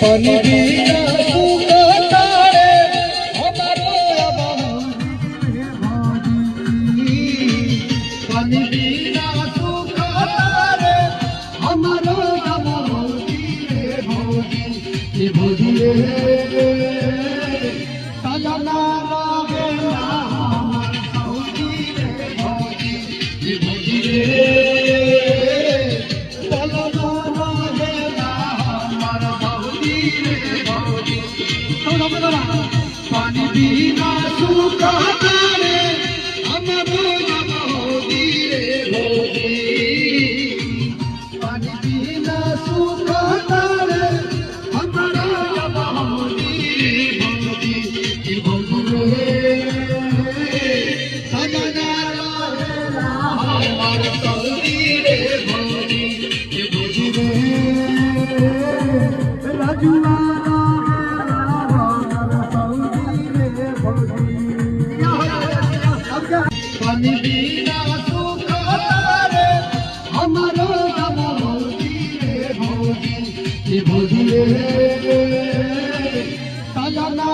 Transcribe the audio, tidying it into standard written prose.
पानी बिना सूखा तारे हमारो पानी बिना सूखा तारे हमारो भौजी रे सजना रहे हमार भौजी रे भौजी रे पानी बिना सूखा तारे हमारो भौजी रे भौजी पानी बिना सूखा तारे हमारो भौजी रे भौजी रे सजना रहेला हमार भौजी रे भौजी रे राजुआ पानी बिना सूखा तारे हमारो भौजी रे भौजी रे सजना